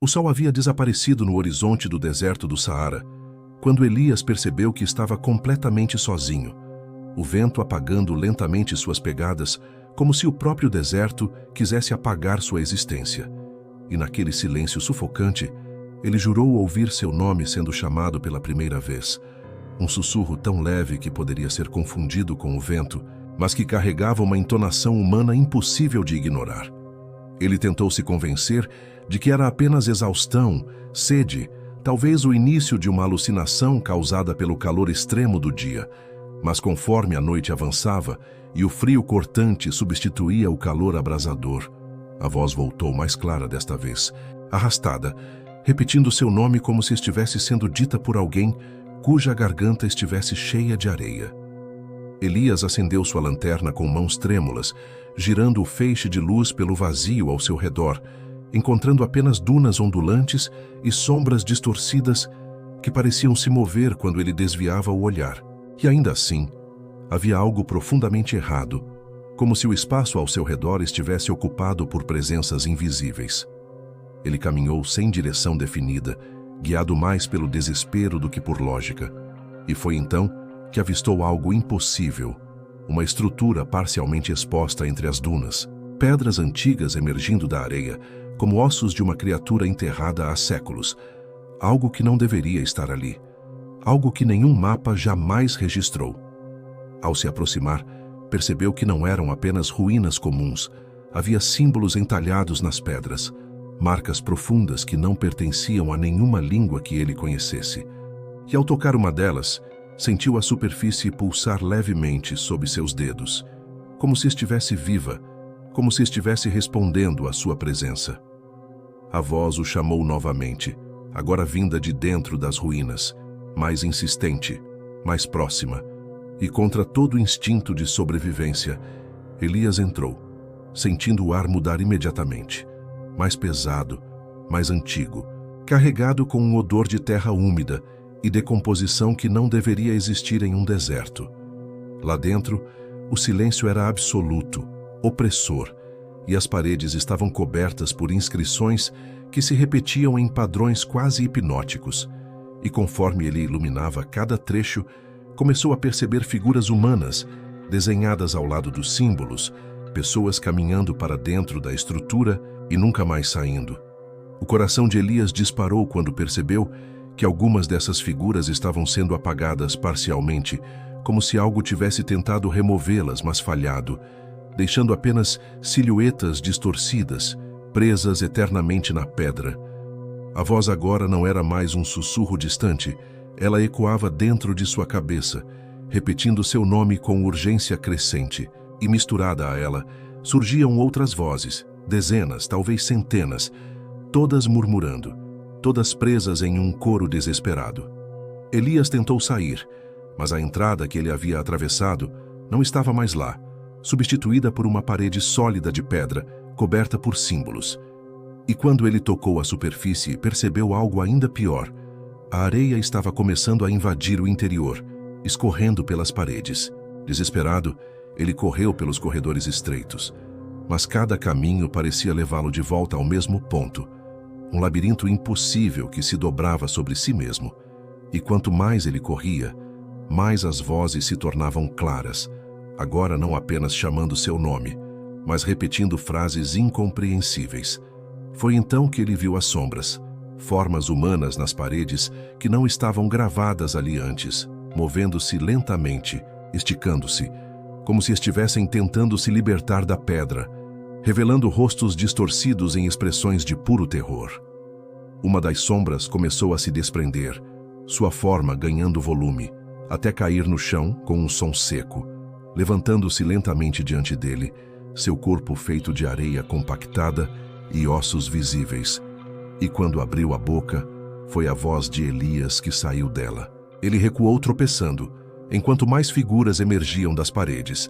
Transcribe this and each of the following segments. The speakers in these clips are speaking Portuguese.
O sol havia desaparecido no horizonte do deserto do Saara, quando Elias percebeu que estava completamente sozinho, o vento apagando lentamente suas pegadas, como se o próprio deserto quisesse apagar sua existência. E naquele silêncio sufocante, ele jurou ouvir seu nome sendo chamado pela primeira vez. Um sussurro tão leve que poderia ser confundido com o vento, mas que carregava uma entonação humana impossível de ignorar. Ele tentou se convencer de que era apenas exaustão, sede, talvez o início de uma alucinação causada pelo calor extremo do dia, mas conforme a noite avançava e o frio cortante substituía o calor abrasador, a voz voltou mais clara desta vez, arrastada, repetindo seu nome como se estivesse sendo dita por alguém cuja garganta estivesse cheia de areia. Elias acendeu sua lanterna com mãos trêmulas, girando o feixe de luz pelo vazio ao seu redor, encontrando apenas dunas ondulantes e sombras distorcidas que pareciam se mover quando ele desviava o olhar. E ainda assim, havia algo profundamente errado, como se o espaço ao seu redor estivesse ocupado por presenças invisíveis. Ele caminhou sem direção definida, guiado mais pelo desespero do que por lógica. E foi então que avistou algo impossível, uma estrutura parcialmente exposta entre as dunas, pedras antigas emergindo da areia, como ossos de uma criatura enterrada há séculos, algo que não deveria estar ali, algo que nenhum mapa jamais registrou. Ao se aproximar, percebeu que não eram apenas ruínas comuns, havia símbolos entalhados nas pedras, marcas profundas que não pertenciam a nenhuma língua que ele conhecesse. E ao tocar uma delas, sentiu a superfície pulsar levemente sob seus dedos, como se estivesse viva, como se estivesse respondendo à sua presença. A voz o chamou novamente, agora vinda de dentro das ruínas, mais insistente, mais próxima, e contra todo o instinto de sobrevivência, Elias entrou, sentindo o ar mudar imediatamente, mais pesado, mais antigo, carregado com um odor de terra úmida e decomposição que não deveria existir em um deserto. Lá dentro, o silêncio era absoluto, opressor, e as paredes estavam cobertas por inscrições que se repetiam em padrões quase hipnóticos, e conforme ele iluminava cada trecho, começou a perceber figuras humanas, desenhadas ao lado dos símbolos, pessoas caminhando para dentro da estrutura e nunca mais saindo. O coração de Elias disparou quando percebeu que algumas dessas figuras estavam sendo apagadas parcialmente, como se algo tivesse tentado removê-las, mas falhado, deixando apenas silhuetas distorcidas, presas eternamente na pedra. A voz agora não era mais um sussurro distante, ela ecoava dentro de sua cabeça, repetindo seu nome com urgência crescente, e misturada a ela, surgiam outras vozes, dezenas, talvez centenas, todas murmurando, todas presas em um coro desesperado. Elias tentou sair, mas a entrada que ele havia atravessado não estava mais lá, substituída por uma parede sólida de pedra, coberta por símbolos. E quando ele tocou a superfície, percebeu algo ainda pior. A areia estava começando a invadir o interior, escorrendo pelas paredes. Desesperado, ele correu pelos corredores estreitos, mas cada caminho parecia levá-lo de volta ao mesmo ponto, um labirinto impossível que se dobrava sobre si mesmo. E quanto mais ele corria, mais as vozes se tornavam claras, agora não apenas chamando seu nome, mas repetindo frases incompreensíveis. Foi então que ele viu as sombras, formas humanas nas paredes que não estavam gravadas ali antes, movendo-se lentamente, esticando-se, como se estivessem tentando se libertar da pedra, revelando rostos distorcidos em expressões de puro terror. Uma das sombras começou a se desprender, sua forma ganhando volume, até cair no chão com um som seco, levantando-se lentamente diante dele, seu corpo feito de areia compactada e ossos visíveis. E quando abriu a boca, foi a voz de Elias que saiu dela. Ele recuou tropeçando, enquanto mais figuras emergiam das paredes,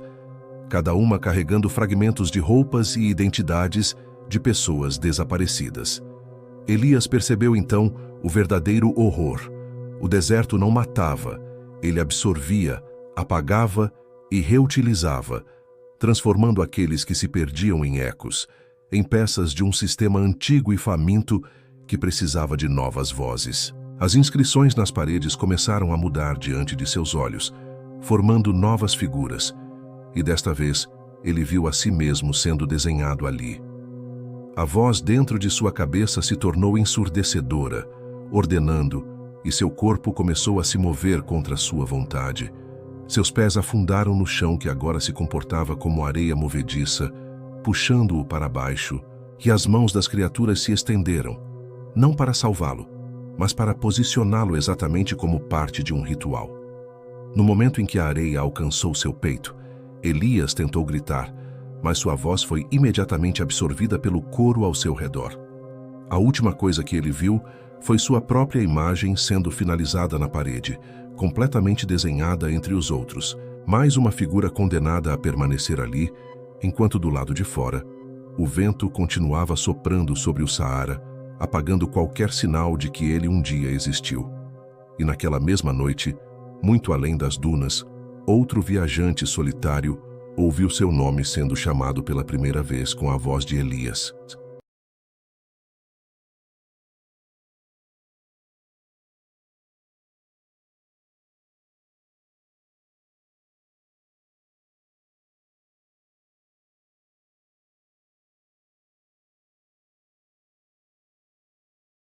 cada uma carregando fragmentos de roupas e identidades de pessoas desaparecidas. Elias percebeu então o verdadeiro horror. O deserto não matava, ele absorvia, apagava e reutilizava, transformando aqueles que se perdiam em ecos, em peças de um sistema antigo e faminto que precisava de novas vozes. As inscrições nas paredes começaram a mudar diante de seus olhos, formando novas figuras, e desta vez ele viu a si mesmo sendo desenhado ali. A voz dentro de sua cabeça se tornou ensurdecedora, ordenando, e seu corpo começou a se mover contra sua vontade. Seus pés afundaram no chão que agora se comportava como areia movediça, puxando-o para baixo, e as mãos das criaturas se estenderam, não para salvá-lo, mas para posicioná-lo exatamente como parte de um ritual. No momento em que a areia alcançou seu peito, Elias tentou gritar, mas sua voz foi imediatamente absorvida pelo coro ao seu redor. A última coisa que ele viu foi sua própria imagem sendo finalizada na parede, completamente desenhada entre os outros, mais uma figura condenada a permanecer ali, enquanto do lado de fora, o vento continuava soprando sobre o Saara, apagando qualquer sinal de que ele um dia existiu. E naquela mesma noite, muito além das dunas, outro viajante solitário ouviu seu nome sendo chamado pela primeira vez com a voz de Elias.